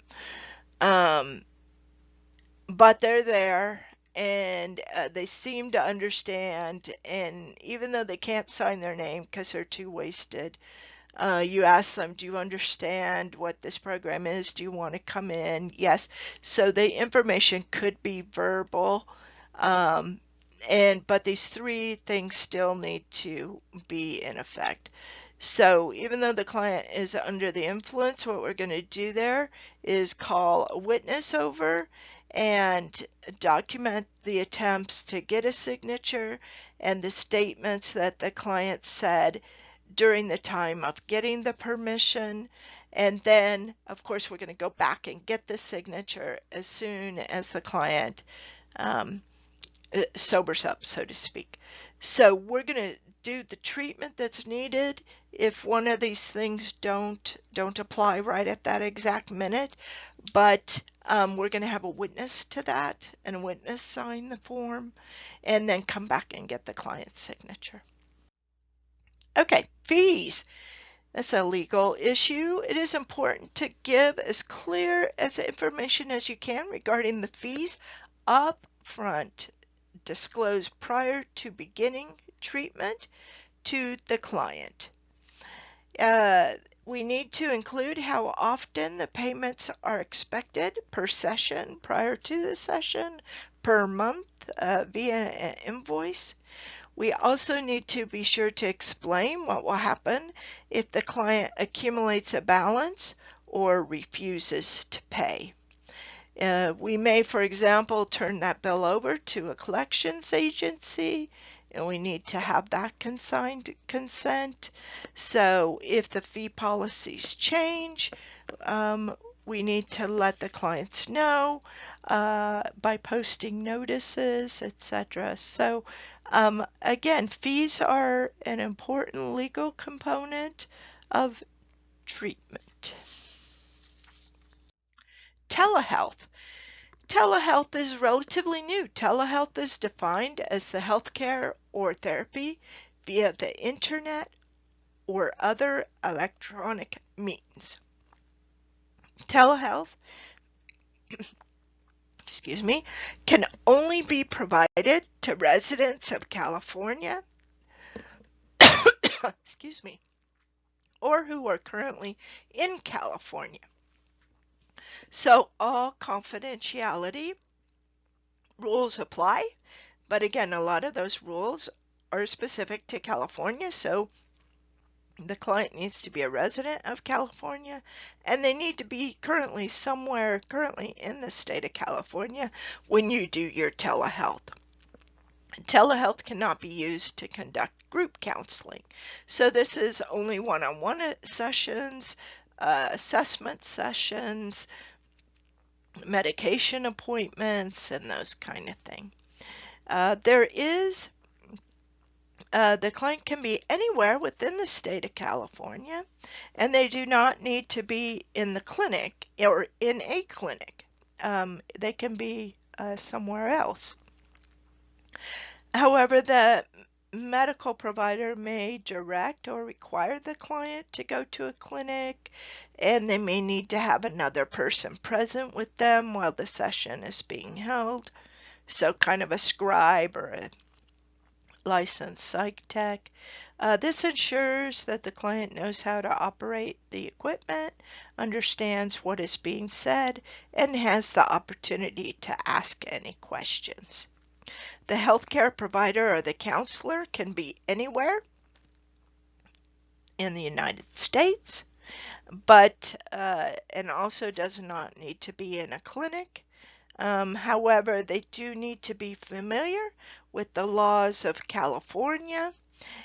But they're there and they seem to understand, and even though they can't sign their name because they're too wasted, you ask them, do you understand what this program is? Do you want to come in? Yes. So the information could be verbal, but these 3 things still need to be in effect. So even though the client is under the influence, what we're going to do there is call a witness over and document the attempts to get a signature and the statements that the client said during the time of getting the permission. And then, of course, we're going to go back and get the signature as soon as the client sobers up, so to speak. So we're going to do the treatment that's needed if one of these things don't apply right at that exact minute. But we're going to have a witness to that, and a witness sign the form, and then come back and get the client's signature. Okay, fees. That's a legal issue. It is important to give as clear as information as you can regarding the fees up front. Disclose prior to beginning treatment to the client. We need to include how often the payments are expected per session, prior to the session, per month via an invoice. We also need to be sure to explain what will happen if the client accumulates a balance or refuses to pay. We may, for example, turn that bill over to a collections agency, and we need to have that consigned consent. So if the fee policies change, we need to let the clients know by posting notices, etc. So again, fees are an important legal component of treatment. Telehealth. Telehealth is relatively new. Telehealth is defined as the healthcare or therapy via the internet or other electronic means. Telehealth, excuse me, can only be provided to residents of California, excuse me, or who are currently in California. So all confidentiality rules apply, but again, a lot of those rules are specific to California, so the client needs to be a resident of California, and they need to be somewhere currently in the state of California when you do your telehealth. Telehealth cannot be used to conduct group counseling. So this is only one-on-one sessions, assessment sessions, medication appointments, and those kind of things. The client can be anywhere within the state of California, and they do not need to be in the clinic or in a clinic. They can be somewhere else. However, the medical provider may direct or require the client to go to a clinic, and they may need to have another person present with them while the session is being held. So kind of a scribe or a licensed psych tech. This ensures that the client knows how to operate the equipment, understands what is being said, and has the opportunity to ask any questions. The healthcare provider or the counselor can be anywhere in the United States, but and also does not need to be in a clinic. However, they do need to be familiar with the laws of California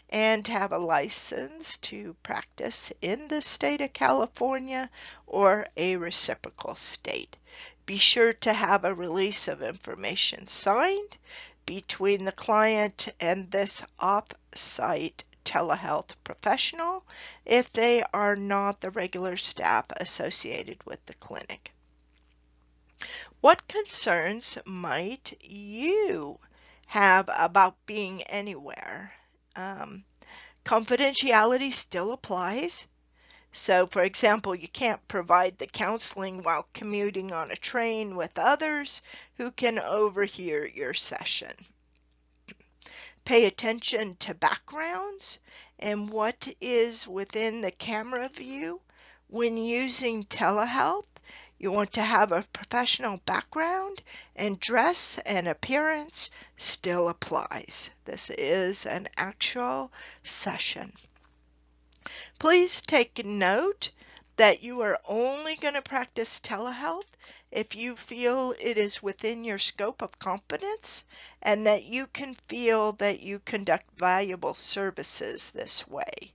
and have a license to practice in the state of California or a reciprocal state. Be sure to have a release of information signed between the client and this off-site telehealth professional if they are not the regular staff associated with the clinic. What concerns might you have about being anywhere? Confidentiality still applies. So, for example, you can't provide the counseling while commuting on a train with others who can overhear your session. Pay attention to backgrounds and what is within the camera view. When using telehealth, you want to have a professional background, and dress and appearance still applies. This is an actual session. Please take note that you are only going to practice telehealth if you feel it is within your scope of competence and that you can feel that you conduct valuable services this way.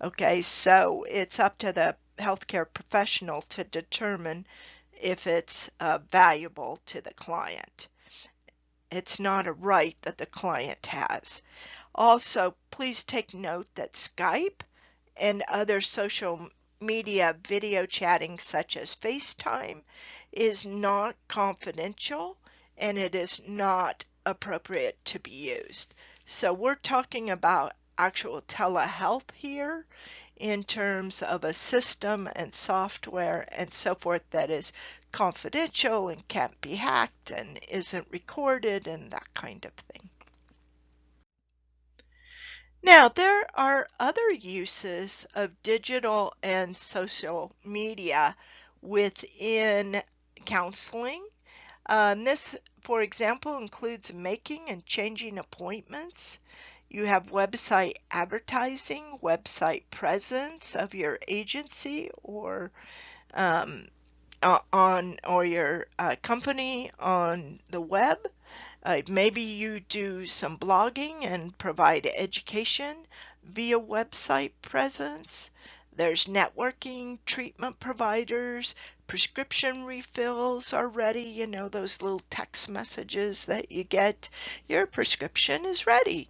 Okay, so it's up to the healthcare professional to determine if it's valuable to the client. It's not a right that the client has. Also, please take note that Skype and other social media video chatting such as FaceTime is not confidential and it is not appropriate to be used. So we're talking about actual telehealth here in terms of a system and software and so forth that is confidential and can't be hacked and isn't recorded and that kind of thing. Now, there are other uses of digital and social media within counseling. This, for example, includes making and changing appointments. You have website advertising, website presence of your agency or your company on the web. Maybe you do some blogging and provide education via website presence. There's networking, treatment providers, prescription refills are ready. You know, those little text messages that you get. Your prescription is ready.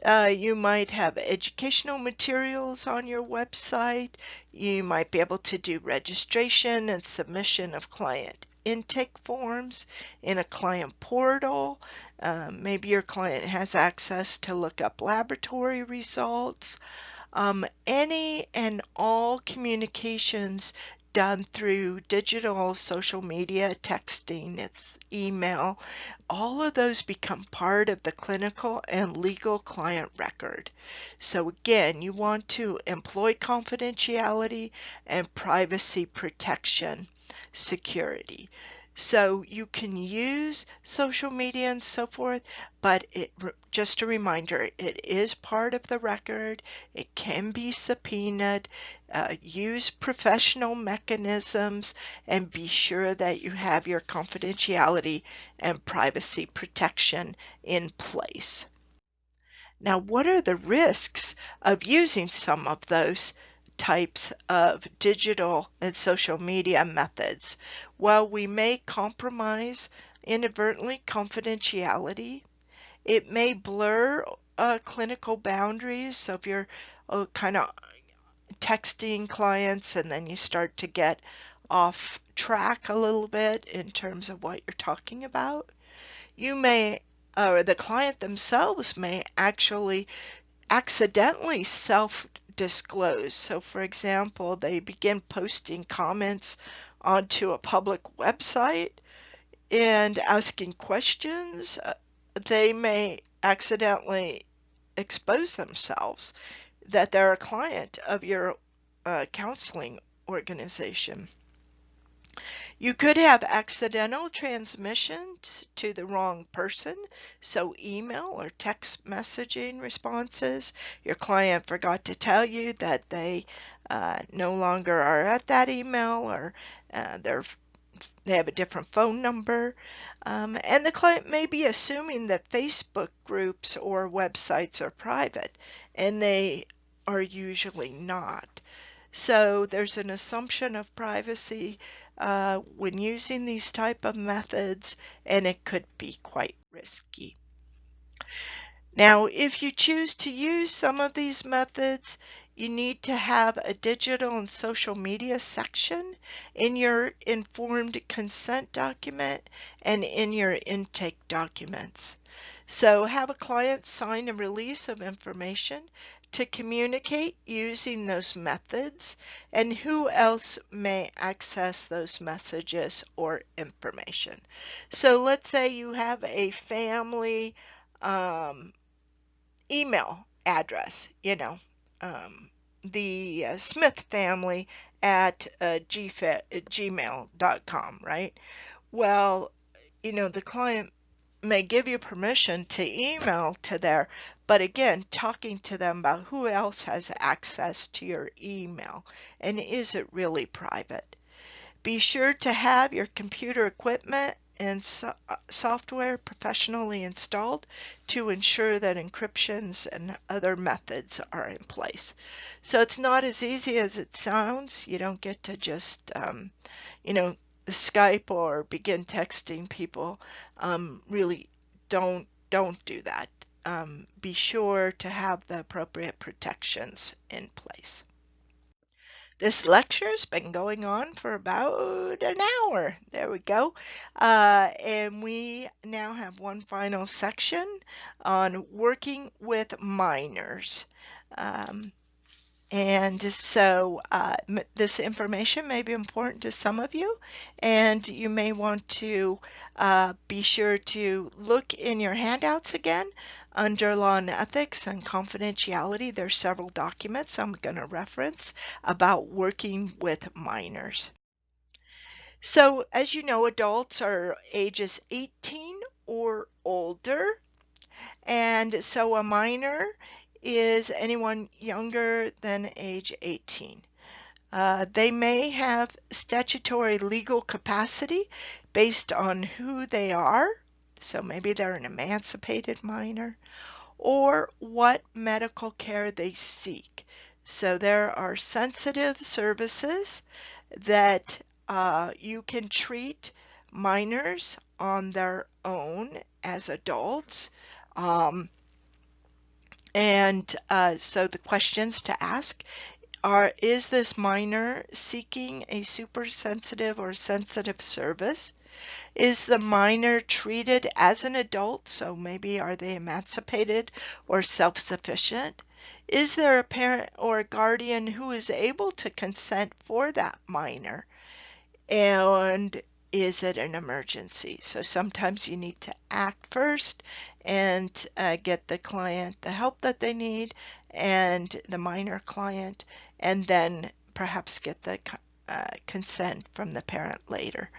You might have educational materials on your website. You might be able to do registration and submission of client intake forms in a client portal. Maybe your client has access to look up laboratory results. Any and all communications done through digital, social media, texting, it's email, all of those become part of the clinical and legal client record. So again, you want to employ confidentiality and privacy protection security. So you can use social media and so forth, but just a reminder, it is part of the record. It can be subpoenaed. Use professional mechanisms and be sure that you have your confidentiality and privacy protection in place. Now, what are the risks of using some of those types of digital and social media methods? Well, we may compromise inadvertently confidentiality. It may blur clinical boundaries. So if you're kind of texting clients and then you start to get off track a little bit in terms of what you're talking about, you may, or the client themselves may actually accidentally self-disclose. So for example, they begin posting comments onto a public website and asking questions. They may accidentally expose themselves that they're a client of your counseling organization. You could have accidental transmissions to the wrong person, so email or text messaging responses. Your client forgot to tell you that they no longer are at that email, or they have a different phone number. And the client may be assuming that Facebook groups or websites are private, and they are usually not. So there's an assumption of privacy when using these type of methods, and it could be quite risky. Now, if you choose to use some of these methods, you need to have a digital and social media section in your informed consent document and in your intake documents. So have a client sign a release of information to communicate using those methods and who else may access those messages or information. So let's say you have a family email address, the Smith family at gmail.com, right? Well, the client may give you permission to email to there, but again, talking to them about who else has access to your email and is it really private. Be sure to have your computer equipment and software professionally installed to ensure that encryptions and other methods are in place. So it's not as easy as it sounds. You don't get to just, you know, Skype or begin texting people. Really, don't do that. Be sure to have the appropriate protections in place. This lecture's been going on for about an hour. There we go. And we now have one final section on working with minors. Um, and so this information may be important to some of you, and you may want to be sure to look in your handouts again under Law and Ethics and Confidentiality. There's several documents I'm going to reference about working with minors. So as you know, adults are ages 18 or older. And so a minor is anyone younger than age 18. They may have statutory legal capacity based on who they are, so maybe they're an emancipated minor, or what medical care they seek. So there are sensitive services that you can treat minors on their own as adults. So the questions to ask are, is this minor seeking a super sensitive or sensitive service? Is the minor treated as an adult? So maybe are they emancipated or self-sufficient? Is there a parent or a guardian who is able to consent for that minor? And is it an emergency? So sometimes you need to act first and get the client the help that they need, and the minor client, and then perhaps get the consent from the parent later.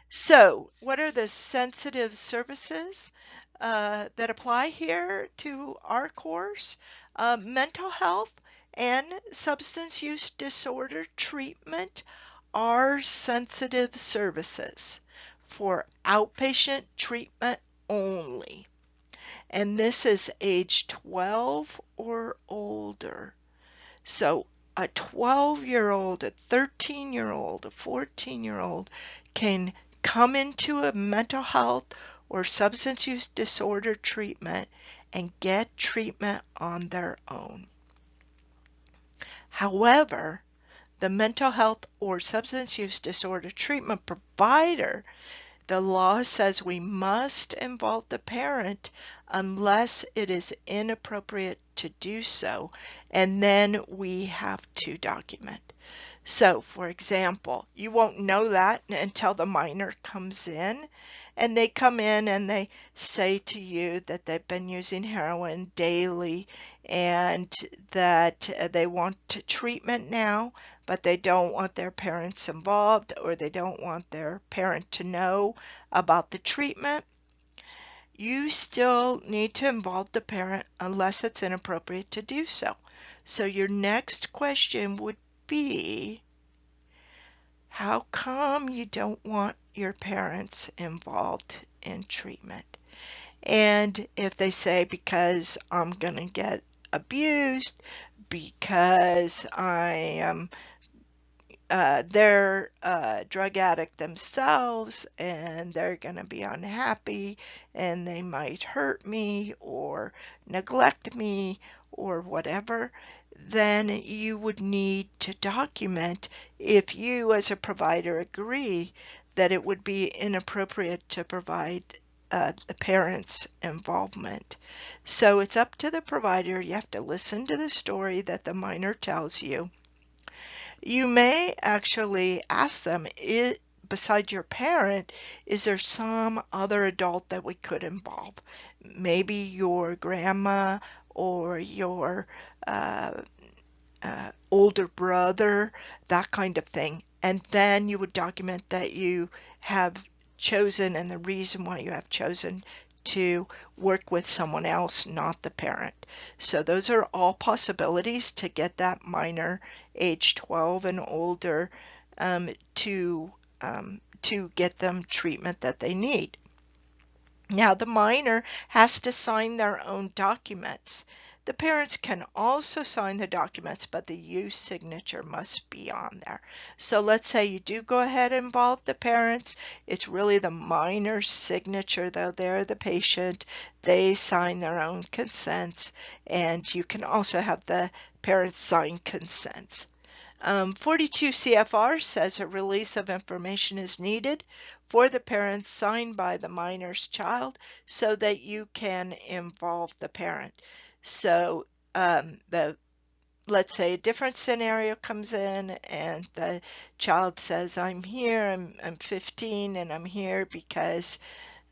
So what are the sensitive services that apply here to our course? Mental health and substance use disorder treatment are sensitive services for outpatient treatment only. And this is age 12 or older. So a 12-year-old, a 13-year-old, a 14-year-old can come into a mental health or substance use disorder treatment and get treatment on their own. However, the mental health or substance use disorder treatment provider, the law says we must involve the parent unless it is inappropriate to do so, and then we have to document. So, for example, you won't know that until the minor comes in, and they come in and they say to you that they've been using heroin daily and that they want treatment now, but they don't want their parents involved, or they don't want their parent to know about the treatment. You still need to involve the parent unless it's inappropriate to do so. So your next question would be, how come you don't want your parents involved in treatment? And if they say, because I'm going to get abused, because I am they're a drug addict themselves and they're going to be unhappy and they might hurt me or neglect me or whatever, then you would need to document if you as a provider agree that it would be inappropriate to provide the parent's involvement. So it's up to the provider. You have to listen to the story that the minor tells you. You may actually ask them, besides your parent, is there some other adult that we could involve? Maybe your grandma or your older brother, that kind of thing. And then you would document that you have chosen and the reason why you have chosen to work with someone else, not the parent. So those are all possibilities to get that minor age 12 and older um, to to get them treatment that they need. Now, the minor has to sign their own documents. The parents can also sign the documents, but the youth signature must be on there. So let's say you do go ahead and involve the parents. It's really the minor's signature, though they're the patient. They sign their own consents, and you can also have the parents sign consents. 42 CFR says a release of information is needed for the parents signed by the minor's child so that you can involve the parent. So let's say a different scenario comes in and the child says, I'm here, I'm 15 and I'm here because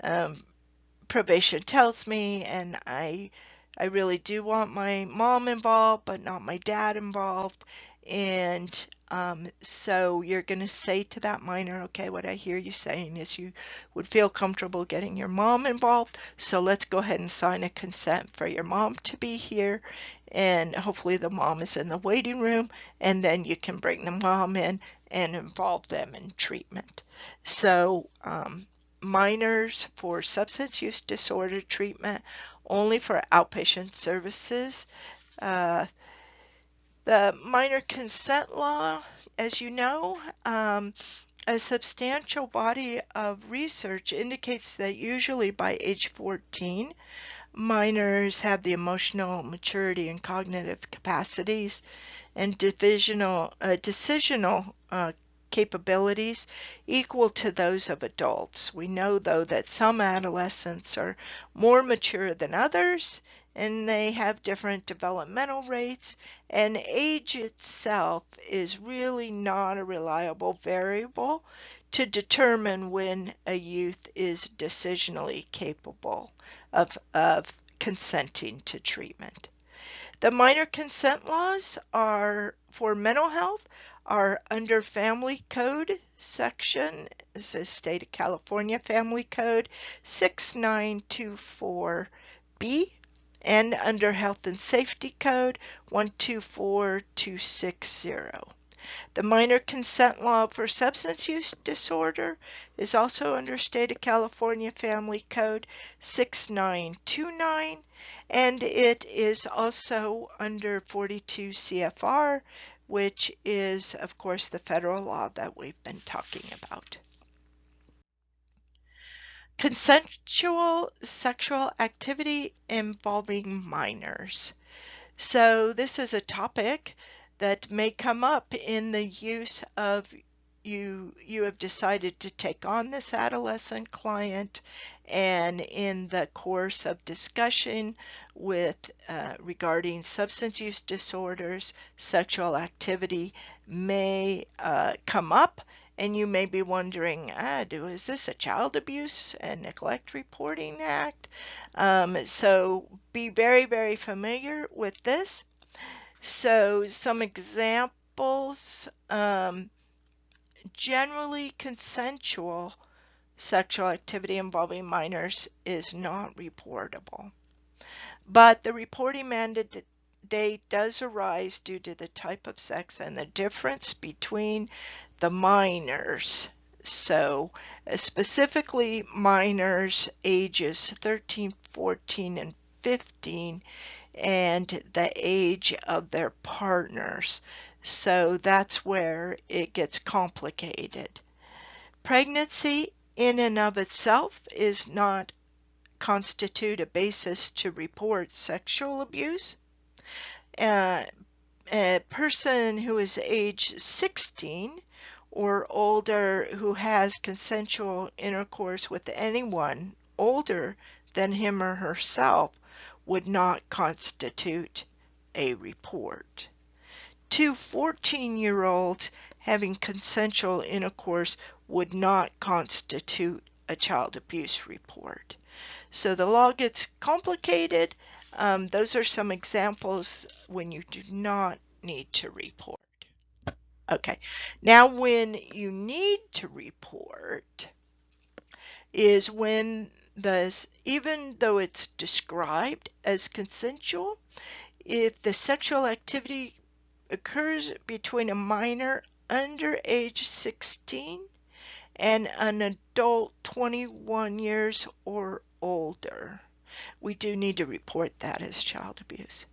um, probation tells me, and I really do want my mom involved, but not my dad involved. And so you're going to say to that minor, okay, what I hear you saying is you would feel comfortable getting your mom involved. So let's go ahead and sign a consent for your mom to be here. And hopefully the mom is in the waiting room, and then you can bring the mom in and involve them in treatment. So minors for substance use disorder treatment only for outpatient services. Uh, the minor consent law, as you know, a substantial body of research indicates that usually by age 14, minors have the emotional maturity and cognitive capacities and decisional capabilities equal to those of adults. We know, though, that some adolescents are more mature than others, and they have different developmental rates, and age itself is really not a reliable variable to determine when a youth is decisionally capable of consenting to treatment. The minor consent laws are for mental health are under Family Code section, this is State of California Family Code 6924B, and under Health and Safety Code 124260. The minor consent law for substance use disorder is also under State of California Family Code 6929, and it is also under 42 CFR, which is, of course, the federal law that we've been talking about. Consensual sexual activity involving minors. So this is a topic that may come up in the use of you have decided to take on this adolescent client, and in the course of discussion with regarding substance use disorders, sexual activity may come up, and you may be wondering, is this a Child Abuse and Neglect Reporting Act? So be very, very familiar with this. So some examples, generally consensual sexual activity involving minors is not reportable. But the reporting mandate does arise due to the type of sex and the difference between the minors. So specifically minors ages 13, 14, and 15, and the age of their partners. So that's where it gets complicated. Pregnancy in and of itself is not constitute a basis to report sexual abuse. A person who is age 16 or older who has consensual intercourse with anyone older than him or herself would not constitute a report. Two 14-year-olds having consensual intercourse would not constitute a child abuse report. So the law gets complicated. Those are some examples when you do not need to report. Okay, now when you need to report, is when even though it's described as consensual, if the sexual activity occurs between a minor under age 16 and an adult 21 years or older, we do need to report that as child abuse.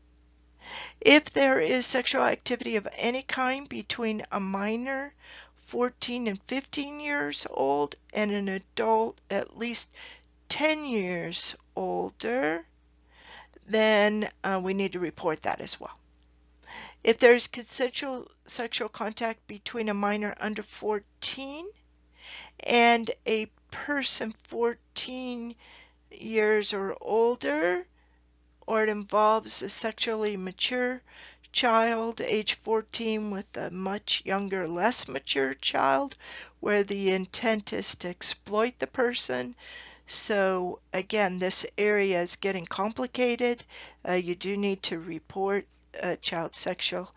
If there is sexual activity of any kind between a minor 14 and 15 years old and an adult at least 10 years older, then we need to report that as well. If there's consensual sexual contact between a minor under 14 and a person 14 years or older, or it involves a sexually mature child, age 14, with a much younger, less mature child, where the intent is to exploit the person. So again, this area is getting complicated. You do need to report child sexual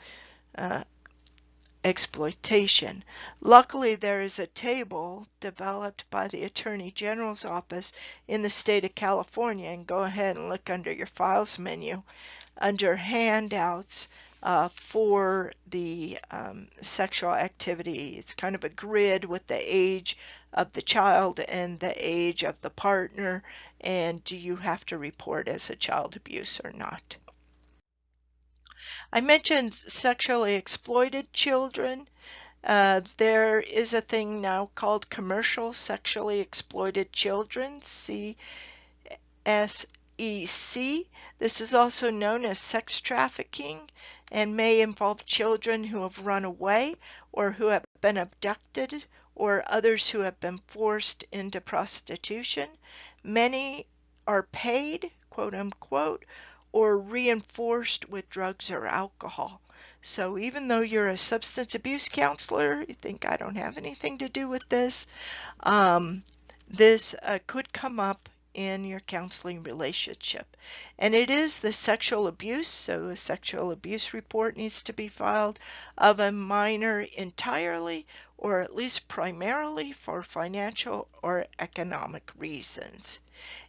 exploitation. Luckily, there is a table developed by the Attorney General's office in the state of California, and go ahead and look under your files menu under handouts for the sexual activity. It's kind of a grid with the age of the child and the age of the partner, and do you have to report as a child abuse or not. I mentioned sexually exploited children. There is a thing now called commercial sexually exploited children, CSEC. This is also known as sex trafficking and may involve children who have run away or who have been abducted or others who have been forced into prostitution. Many are paid, quote unquote, or reinforced with drugs or alcohol. So even though you're a substance abuse counselor, you think I don't have anything to do with this, this could come up in your counseling relationship. And it is the sexual abuse, so a sexual abuse report needs to be filed of a minor entirely or at least primarily for financial or economic reasons.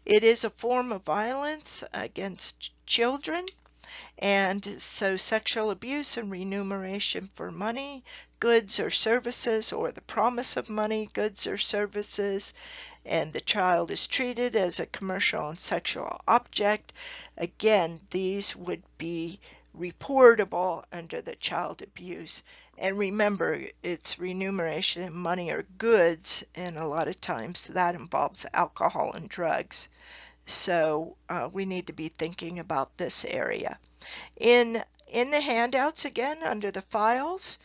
It is a form of violence against children, and so sexual abuse and remuneration for money, goods or services, or the promise of money, goods or services, and the child is treated as a commercial and sexual object. Again, these would be reportable under the child abuse. And remember, it's remuneration in money or goods, and a lot of times that involves alcohol and drugs. So we need to be thinking about this area. In the handouts, again, under the files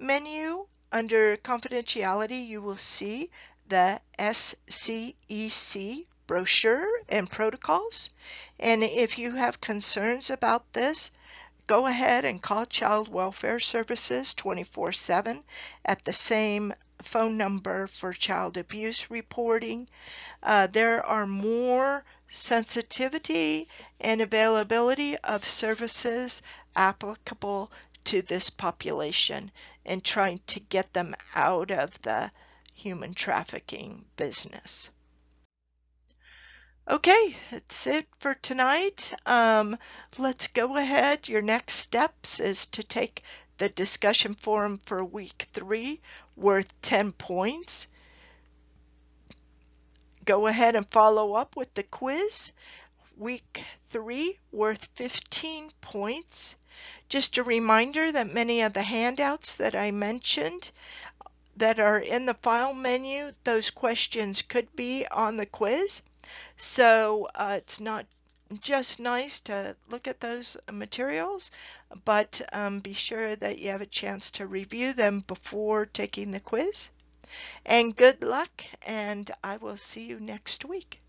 menu, under confidentiality, you will see the SCEC brochure and protocols. And if you have concerns about this, go ahead and call Child Welfare Services 24/7 at the same phone number for child abuse reporting. There are more sensitivity and availability of services applicable to this population and trying to get them out of the human trafficking business. Okay, that's it for tonight. Let's go ahead. Your next steps is to take the discussion forum for week 3, worth 10 points. Go ahead and follow up with the quiz. Week 3, worth 15 points. Just a reminder that many of the handouts that I mentioned that are in the file menu, those questions could be on the quiz. So it's not just nice to look at those materials, but be sure that you have a chance to review them before taking the quiz. And good luck, and I will see you next week.